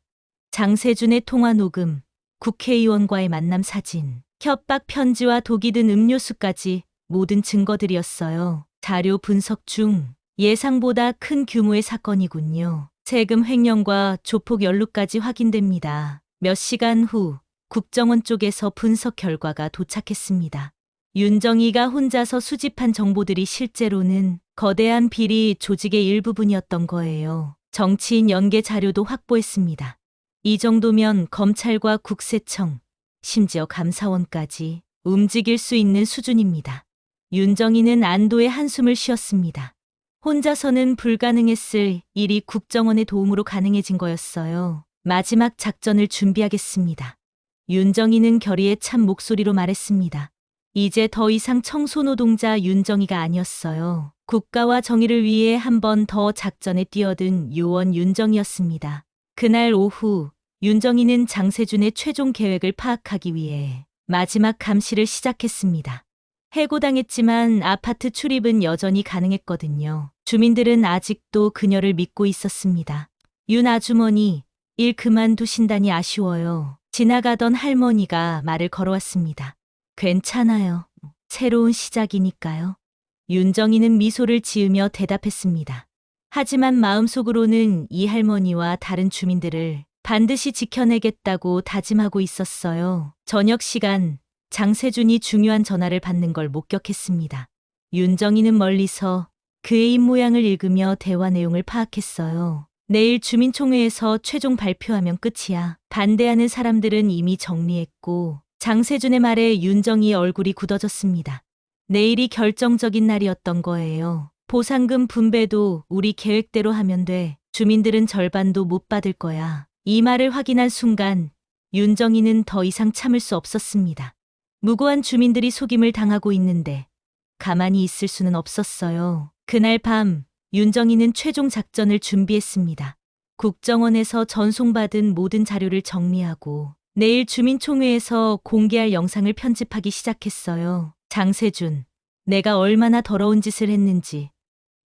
장세준의 통화 녹음, 국회의원과의 만남 사진, 협박 편지와 독이 든 음료수까지 모든 증거들이었어요. 자료 분석 중 예상보다 큰 규모의 사건이군요. 세금 횡령과 조폭 연루까지 확인됩니다. 몇 시간 후 국정원 쪽에서 분석 결과가 도착했습니다. 윤정이가 혼자서 수집한 정보들이 실제로는 거대한 비리 조직의 일부분이었던 거예요. 정치인 연계 자료도 확보했습니다. 이 정도면 검찰과 국세청, 심지어 감사원까지 움직일 수 있는 수준입니다. 윤정이는 안도의 한숨을 쉬었습니다. 혼자서는 불가능했을 일이 국정원의 도움으로 가능해진 거였어요. 마지막 작전을 준비하겠습니다. 윤정이는 결의에 찬 목소리로 말했습니다. 이제 더 이상 청소노동자 윤정이가 아니었어요. 국가와 정의를 위해 한 번 더 작전에 뛰어든 요원 윤정이었습니다. 그날 오후 윤정이는 장세준의 최종 계획을 파악하기 위해 마지막 감시를 시작했습니다. 해고당했지만 아파트 출입은 여전히 가능했거든요. 주민들은 아직도 그녀를 믿고 있었습니다. 윤 아주머니, 일 그만두신다니 아쉬워요. 지나가던 할머니가 말을 걸어왔습니다. 괜찮아요. 새로운 시작이니까요. 윤정이는 미소를 지으며 대답했습니다. 하지만 마음속으로는 이 할머니와 다른 주민들을 반드시 지켜내겠다고 다짐하고 있었어요. 저녁 시간, 장세준이 중요한 전화를 받는 걸 목격했습니다. 윤정이는 멀리서 그의 입모양을 읽으며 대화 내용을 파악했어요. 내일 주민총회에서 최종 발표하면 끝이야. 반대하는 사람들은 이미 정리했고 장세준의 말에 윤정이의 얼굴이 굳어졌습니다. 내일이 결정적인 날이었던 거예요. 보상금 분배도 우리 계획대로 하면 돼. 주민들은 절반도 못 받을 거야. 이 말을 확인한 순간 윤정이는 더 이상 참을 수 없었습니다. 무고한 주민들이 속임을 당하고 있는데 가만히 있을 수는 없었어요. 그날 밤 윤정이는 최종 작전을 준비했습니다. 국정원에서 전송받은 모든 자료를 정리하고 내일 주민총회에서 공개할 영상을 편집하기 시작했어요. 장세준, 내가 얼마나 더러운 짓을 했는지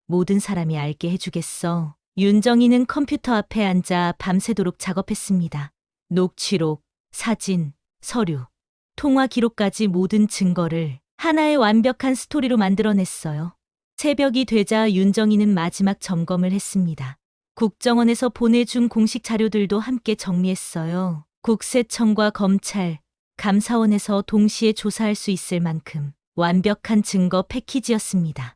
모든 사람이 알게 해주겠어. 윤정이는 컴퓨터 앞에 앉아 밤새도록 작업했습니다. 녹취록, 사진, 서류, 통화 기록까지 모든 증거를 하나의 완벽한 스토리로 만들어냈어요. 새벽이 되자 윤정이는 마지막 점검을 했습니다. 국정원에서 보내준 공식 자료들도 함께 정리했어요. 국세청과 검찰, 감사원에서 동시에 조사할 수 있을 만큼 완벽한 증거 패키지였습니다.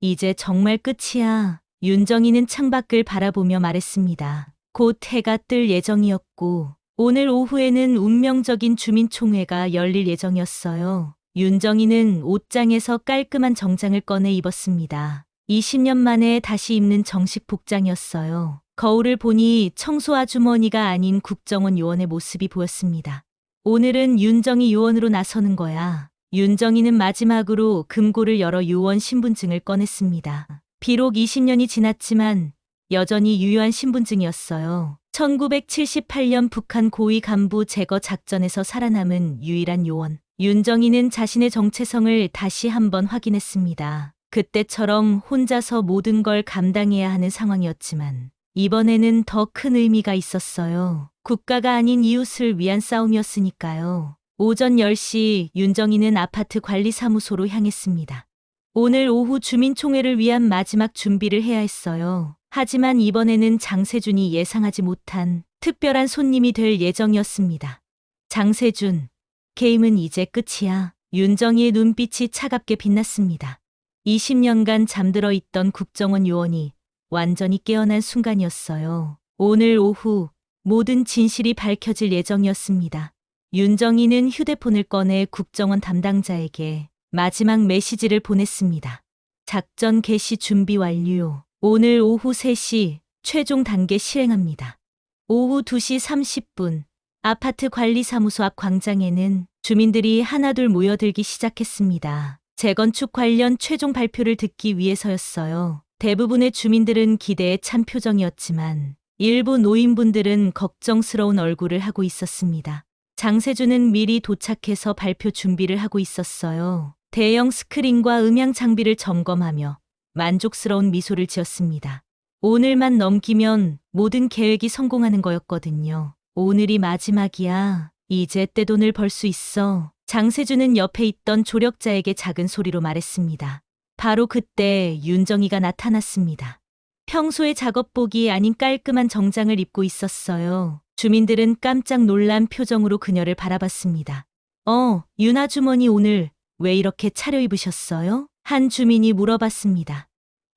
이제 정말 끝이야. 윤정이는 창밖을 바라보며 말했습니다. 곧 해가 뜰 예정이었고 오늘 오후에는 운명적인 주민총회가 열릴 예정이었어요. 윤정이는 옷장에서 깔끔한 정장을 꺼내 입었습니다. 20년 만에 다시 입는 정식 복장이었어요. 거울을 보니 청소 아주머니가 아닌 국정원 요원의 모습이 보였습니다. 오늘은 윤정이 요원으로 나서는 거야. 윤정이는 마지막으로 금고를 열어 요원 신분증을 꺼냈습니다. 비록 20년이 지났지만 여전히 유효한 신분증이었어요. 1978년 북한 고위 간부 제거 작전에서 살아남은 유일한 요원. 윤정이는 자신의 정체성을 다시 한번 확인했습니다. 그때처럼 혼자서 모든 걸 감당해야 하는 상황이었지만 이번에는 더 큰 의미가 있었어요. 국가가 아닌 이웃을 위한 싸움이었으니까요. 오전 10시 윤정이는 아파트 관리사무소로 향했습니다. 오늘 오후 주민총회를 위한 마지막 준비를 해야 했어요. 하지만 이번에는 장세준이 예상하지 못한 특별한 손님이 될 예정이었습니다. 장세준, 게임은 이제 끝이야. 윤정이의 눈빛이 차갑게 빛났습니다. 20년간 잠들어 있던 국정원 요원이 완전히 깨어난 순간이었어요. 오늘 오후 모든 진실이 밝혀질 예정이었습니다. 윤정이는 휴대폰을 꺼내 국정원 담당자에게 마지막 메시지를 보냈습니다. 작전 개시 준비 완료. 오늘 오후 3시 최종 단계 실행합니다. 오후 2시 30분 아파트 관리사무소 앞 광장에는 주민들이 하나둘 모여들기 시작했습니다. 재건축 관련 최종 발표를 듣기 위해서였어요. 대부분의 주민들은 기대에 찬 표정이었지만 일부 노인분들은 걱정스러운 얼굴을 하고 있었습니다. 장세준은 미리 도착해서 발표 준비를 하고 있었어요. 대형 스크린과 음향 장비를 점검하며 만족스러운 미소를 지었습니다. 오늘만 넘기면 모든 계획이 성공하는 거였거든요. 오늘이 마지막이야. 이제 떼돈을 벌 수 있어. 장세준은 옆에 있던 조력자에게 작은 소리로 말했습니다. 바로 그때 윤정이가 나타났습니다. 평소의 작업복이 아닌 깔끔한 정장을 입고 있었어요. 주민들은 깜짝 놀란 표정으로 그녀를 바라봤습니다. 윤 아주머니 오늘 왜 이렇게 차려입으셨어요? 한 주민이 물어봤습니다.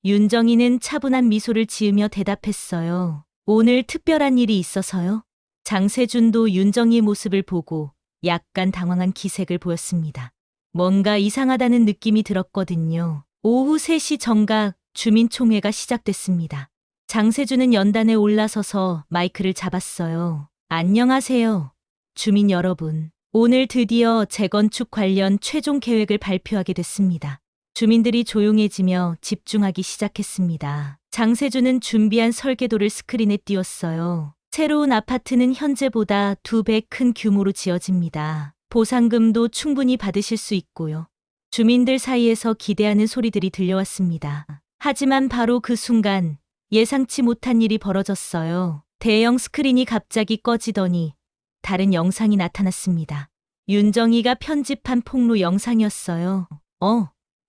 윤정이는 차분한 미소를 지으며 대답했어요. 오늘 특별한 일이 있어서요. 장세준도 윤정이의 모습을 보고 약간 당황한 기색을 보였습니다. 뭔가 이상하다는 느낌이 들었거든요. 오후 3시 정각 주민총회가 시작됐습니다. 장세준은 연단에 올라서서 마이크를 잡았어요. 안녕하세요, 주민 여러분. 오늘 드디어 재건축 관련 최종 계획을 발표하게 됐습니다. 주민들이 조용해지며 집중하기 시작했습니다. 장세준은 준비한 설계도를 스크린에 띄웠어요. 새로운 아파트는 현재보다 2배 큰 규모로 지어집니다. 보상금도 충분히 받으실 수 있고요. 주민들 사이에서 기대하는 소리들이 들려왔습니다. 하지만 바로 그 순간 예상치 못한 일이 벌어졌어요. 대형 스크린이 갑자기 꺼지더니 다른 영상이 나타났습니다. 윤정이가 편집한 폭로 영상이었어요.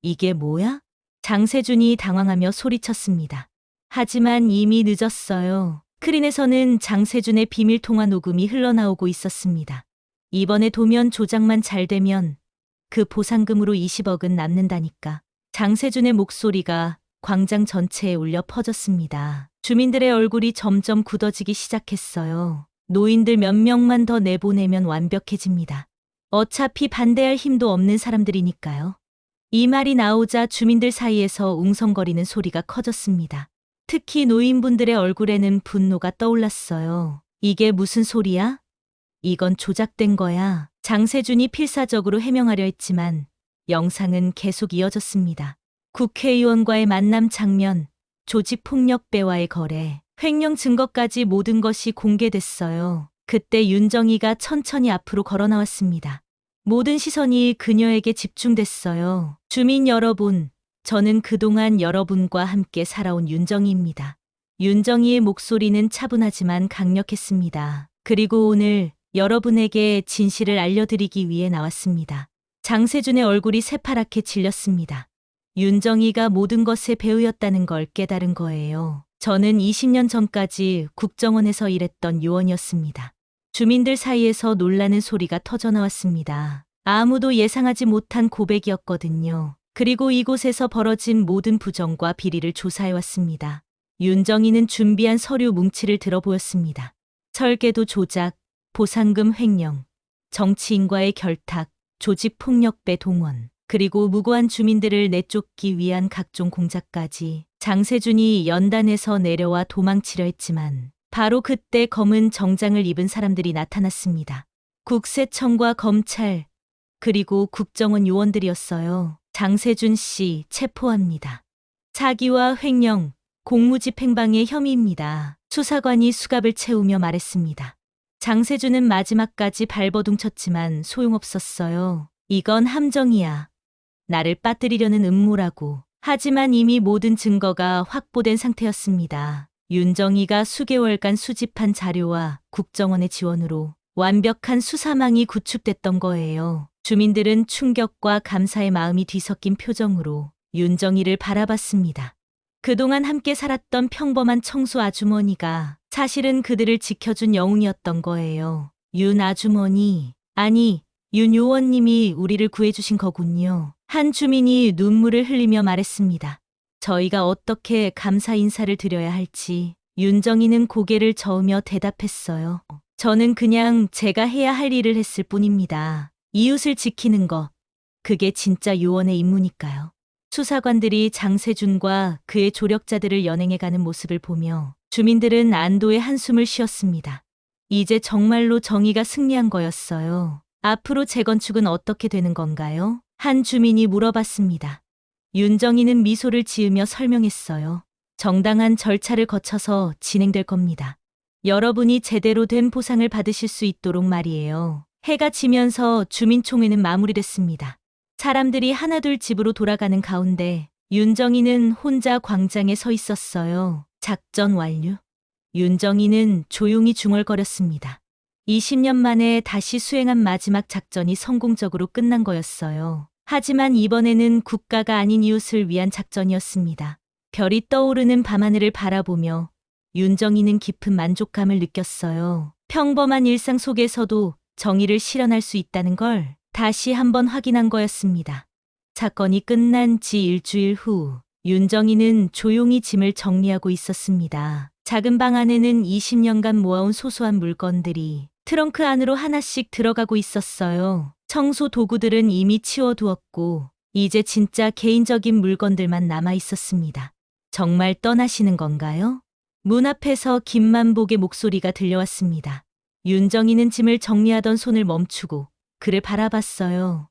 이게 뭐야? 장세준이 당황하며 소리쳤습니다. 하지만 이미 늦었어요. 스크린에서는 장세준의 비밀 통화 녹음이 흘러나오고 있었습니다. 이번에 도면 조작만 잘 되면 그 보상금으로 20억은 남는다니까. 장세준의 목소리가 광장 전체에 울려 퍼졌습니다. 주민들의 얼굴이 점점 굳어지기 시작했어요. 노인들 몇 명만 더 내보내면 완벽해집니다. 어차피 반대할 힘도 없는 사람들이니까요. 이 말이 나오자 주민들 사이에서 웅성거리는 소리가 커졌습니다. 특히 노인분들의 얼굴에는 분노가 떠올랐어요. 이게 무슨 소리야? 이건 조작된 거야. 장세준이 필사적으로 해명하려 했지만 영상은 계속 이어졌습니다. 국회의원과의 만남 장면, 조직폭력배와의 거래, 횡령 증거까지 모든 것이 공개됐어요. 그때 윤정이가 천천히 앞으로 걸어 나왔습니다. 모든 시선이 그녀에게 집중됐어요. 주민 여러분, 저는 그동안 여러분과 함께 살아온 윤정이입니다. 윤정이의 목소리는 차분하지만 강력했습니다. 그리고 오늘 여러분에게 진실을 알려드리기 위해 나왔습니다. 장세준의 얼굴이 새파랗게 질렸습니다. 윤정이가 모든 것의 배우였다는 걸 깨달은 거예요. 저는 20년 전까지 국정원에서 일했던 요원이었습니다. 주민들 사이에서 놀라는 소리가 터져나왔습니다. 아무도 예상하지 못한 고백이었거든요. 그리고 이곳에서 벌어진 모든 부정과 비리를 조사해왔습니다. 윤정이는 준비한 서류 뭉치를 들어보였습니다. 설계도 조작, 보상금 횡령, 정치인과의 결탁, 조직폭력배 동원, 그리고 무고한 주민들을 내쫓기 위한 각종 공작까지 장세준이 연단에서 내려와 도망치려 했지만 바로 그때 검은 정장을 입은 사람들이 나타났습니다. 국세청과 검찰, 그리고 국정원 요원들이었어요. 장세준 씨 체포합니다. 사기와 횡령, 공무집행방해 혐의입니다. 수사관이 수갑을 채우며 말했습니다. 장세준은 마지막까지 발버둥 쳤지만 소용없었어요. 이건 함정이야. 나를 빠뜨리려는 음모라고. 하지만 이미 모든 증거가 확보된 상태였습니다. 윤정이가 수개월간 수집한 자료와 국정원의 지원으로 완벽한 수사망이 구축됐던 거예요. 주민들은 충격과 감사의 마음이 뒤섞인 표정으로 윤정이를 바라봤습니다. 그동안 함께 살았던 평범한 청소 아주머니가 사실은 그들을 지켜준 영웅이었던 거예요. 윤 아주머니, 아니, 윤 요원님이 우리를 구해주신 거군요. 한 주민이 눈물을 흘리며 말했습니다. 저희가 어떻게 감사 인사를 드려야 할지. 윤정이는 고개를 저으며 대답했어요. 저는 그냥 제가 해야 할 일을 했을 뿐입니다. 이웃을 지키는 것, 그게 진짜 요원의 임무니까요. 수사관들이 장세준과 그의 조력자들을 연행해가는 모습을 보며 주민들은 안도의 한숨을 쉬었습니다. 이제 정말로 정의가 승리한 거였어요. 앞으로 재건축은 어떻게 되는 건가요? 한 주민이 물어봤습니다. 윤정이는 미소를 지으며 설명했어요. 정당한 절차를 거쳐서 진행될 겁니다. 여러분이 제대로 된 보상을 받으실 수 있도록 말이에요. 해가 지면서 주민총회는 마무리됐습니다. 사람들이 하나둘 집으로 돌아가는 가운데 윤정이는 혼자 광장에 서 있었어요. 작전 완료. 윤정이는 조용히 중얼거렸습니다. 20년 만에 다시 수행한 마지막 작전이 성공적으로 끝난 거였어요. 하지만 이번에는 국가가 아닌 이웃을 위한 작전이었습니다. 별이 떠오르는 밤하늘을 바라보며 윤정이는 깊은 만족감을 느꼈어요. 평범한 일상 속에서도 정의를 실현할 수 있다는 걸 다시 한번 확인한 거였습니다. 사건이 끝난 지 일주일 후 윤정이는 조용히 짐을 정리하고 있었습니다. 작은 방 안에는 20년간 모아온 소소한 물건들이 트렁크 안으로 하나씩 들어가고 있었어요. 청소 도구들은 이미 치워두었고 이제 진짜 개인적인 물건들만 남아 있었습니다. 정말 떠나시는 건가요? 문 앞에서 김만복의 목소리가 들려왔습니다. 윤정이는 짐을 정리하던 손을 멈추고 그를 바라봤어요.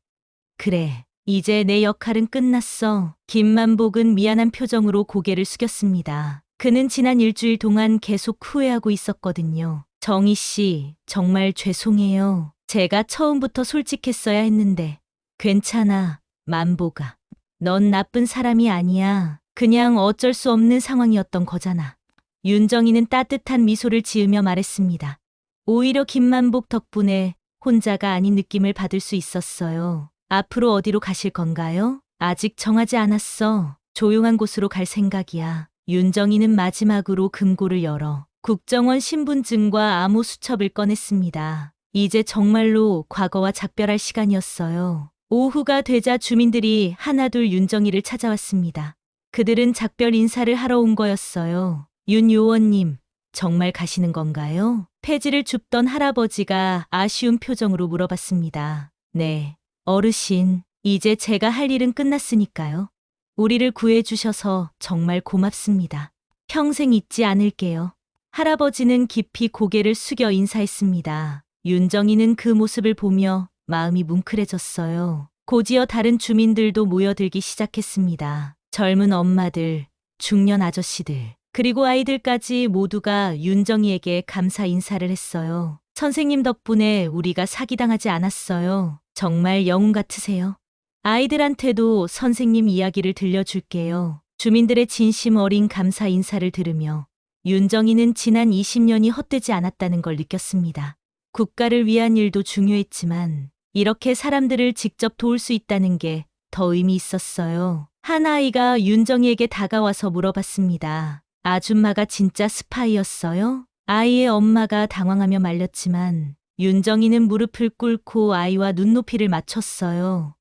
그래, 이제 내 역할은 끝났어. 김만복은 미안한 표정으로 고개를 숙였습니다. 그는 지난 일주일 동안 계속 후회하고 있었거든요. 정희 씨, 정말 죄송해요. 제가 처음부터 솔직했어야 했는데. 괜찮아, 만복아. 넌 나쁜 사람이 아니야. 그냥 어쩔 수 없는 상황이었던 거잖아. 윤정이는 따뜻한 미소를 지으며 말했습니다. 오히려 김만복 덕분에 혼자가 아닌 느낌을 받을 수 있었어요. 앞으로 어디로 가실 건가요? 아직 정하지 않았어. 조용한 곳으로 갈 생각이야. 윤정이는 마지막으로 금고를 열어 국정원 신분증과 암호 수첩을 꺼냈습니다. 이제 정말로 과거와 작별할 시간이었어요. 오후가 되자 주민들이 하나둘 윤정이를 찾아왔습니다. 그들은 작별 인사를 하러 온 거였어요. 윤 요원님, 정말 가시는 건가요? 폐지를 줍던 할아버지가 아쉬운 표정으로 물어봤습니다. 네, 어르신, 이제 제가 할 일은 끝났으니까요. 우리를 구해주셔서 정말 고맙습니다. 평생 잊지 않을게요. 할아버지는 깊이 고개를 숙여 인사했습니다. 윤정이는 그 모습을 보며 마음이 뭉클해졌어요. 곧이어 다른 주민들도 모여들기 시작했습니다. 젊은 엄마들, 중년 아저씨들, 그리고 아이들까지 모두가 윤정이에게 감사 인사를 했어요. 선생님 덕분에 우리가 사기당하지 않았어요. 정말 영웅 같으세요. 아이들한테도 선생님 이야기를 들려줄게요. 주민들의 진심 어린 감사 인사를 들으며 윤정이는 지난 20년이 헛되지 않았다는 걸 느꼈습니다. 국가를 위한 일도 중요했지만 이렇게 사람들을 직접 도울 수 있다는 게 더 의미 있었어요. 한 아이가 윤정이에게 다가와서 물어봤습니다. 아줌마가 진짜 스파이였어요? 아이의 엄마가 당황하며 말렸지만 윤정이는 무릎을 꿇고 아이와 눈높이를 맞췄어요.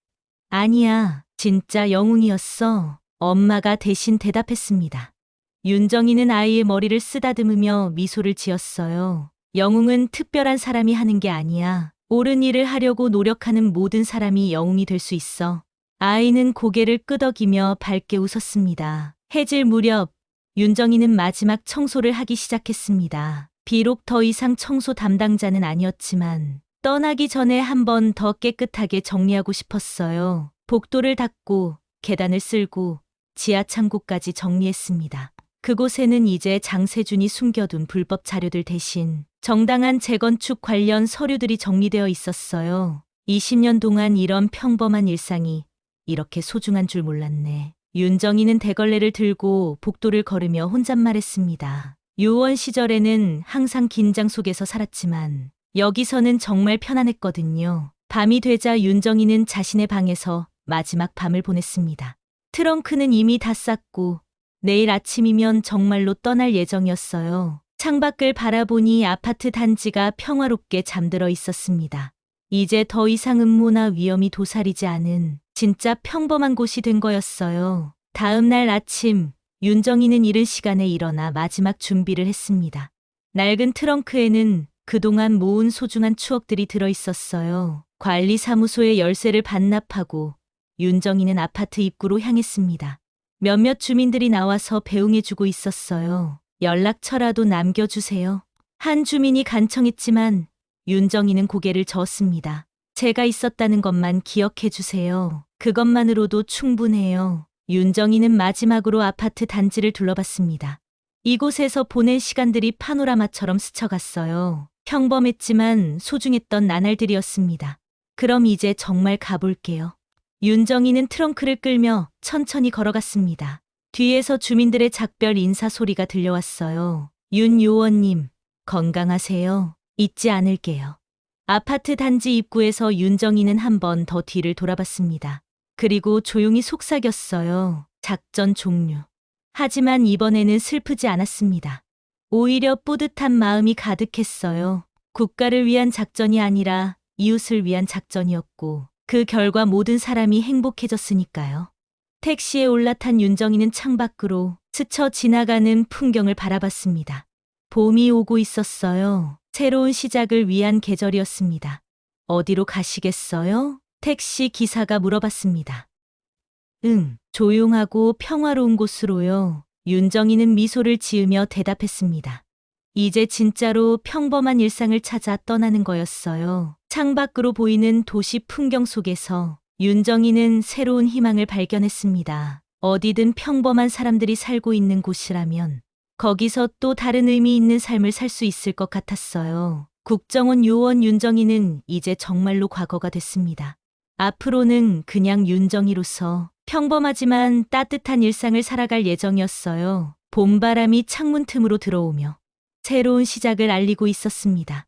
아니야, 진짜 영웅이었어. 엄마가 대신 대답했습니다. 윤정이는 아이의 머리를 쓰다듬으며 미소를 지었어요. 영웅은 특별한 사람이 하는 게 아니야. 옳은 일을 하려고 노력하는 모든 사람이 영웅이 될 수 있어. 아이는 고개를 끄덕이며 밝게 웃었습니다. 해질 무렵 윤정이는 마지막 청소를 하기 시작했습니다. 비록 더 이상 청소 담당자는 아니었지만 떠나기 전에 한 번 더 깨끗하게 정리하고 싶었어요. 복도를 닦고 계단을 쓸고 지하 창고까지 정리했습니다. 그곳에는 이제 장세준이 숨겨둔 불법 자료들 대신 정당한 재건축 관련 서류들이 정리되어 있었어요. 20년 동안 이런 평범한 일상이 이렇게 소중한 줄 몰랐네. 윤정이는 대걸레를 들고 복도를 걸으며 혼잣말했습니다. 요원 시절에는 항상 긴장 속에서 살았지만 여기서는 정말 편안했거든요. 밤이 되자 윤정이는 자신의 방에서 마지막 밤을 보냈습니다. 트렁크는 이미 다 쌌고 내일 아침이면 정말로 떠날 예정이었어요. 창밖을 바라보니 아파트 단지가 평화롭게 잠들어 있었습니다. 이제 더 이상 음모나 위험이 도사리지 않은 진짜 평범한 곳이 된 거였어요. 다음 날 아침, 윤정이는 이른 시간에 일어나 마지막 준비를 했습니다. 낡은 트렁크에는 그동안 모은 소중한 추억들이 들어 있었어요. 관리사무소의 열쇠를 반납하고 윤정이는 아파트 입구로 향했습니다. 몇몇 주민들이 나와서 배웅해주고 있었어요. 연락처라도 남겨주세요. 한 주민이 간청했지만 윤정이는 고개를 저었습니다. 제가 있었다는 것만 기억해주세요. 그것만으로도 충분해요. 윤정이는 마지막으로 아파트 단지를 둘러봤습니다. 이곳에서 보낸 시간들이 파노라마처럼 스쳐갔어요. 평범했지만 소중했던 나날들이었습니다. 그럼 이제 정말 가볼게요. 윤정이는 트렁크를 끌며 천천히 걸어갔습니다. 뒤에서 주민들의 작별 인사 소리가 들려왔어요. 윤 요원님, 건강하세요. 잊지 않을게요. 아파트 단지 입구에서 윤정이는 한 번 더 뒤를 돌아봤습니다. 그리고 조용히 속삭였어요. 작전 종료. 하지만 이번에는 슬프지 않았습니다. 오히려 뿌듯한 마음이 가득했어요. 국가를 위한 작전이 아니라 이웃을 위한 작전이었고 그 결과 모든 사람이 행복해졌으니까요. 택시에 올라탄 윤정이는 창밖으로 스쳐 지나가는 풍경을 바라봤습니다. 봄이 오고 있었어요. 새로운 시작을 위한 계절이었습니다. 어디로 가시겠어요? 택시 기사가 물어봤습니다. 조용하고 평화로운 곳으로요. 윤정이는 미소를 지으며 대답했습니다. 이제 진짜로 평범한 일상을 찾아 떠나는 거였어요. 창밖으로 보이는 도시 풍경 속에서 윤정이는 새로운 희망을 발견했습니다. 어디든 평범한 사람들이 살고 있는 곳이라면 거기서 또 다른 의미 있는 삶을 살 수 있을 것 같았어요. 국정원 요원 윤정이는 이제 정말로 과거가 됐습니다. 앞으로는 그냥 윤정이로서 평범하지만 따뜻한 일상을 살아갈 예정이었어요. 봄바람이 창문 틈으로 들어오며 새로운 시작을 알리고 있었습니다.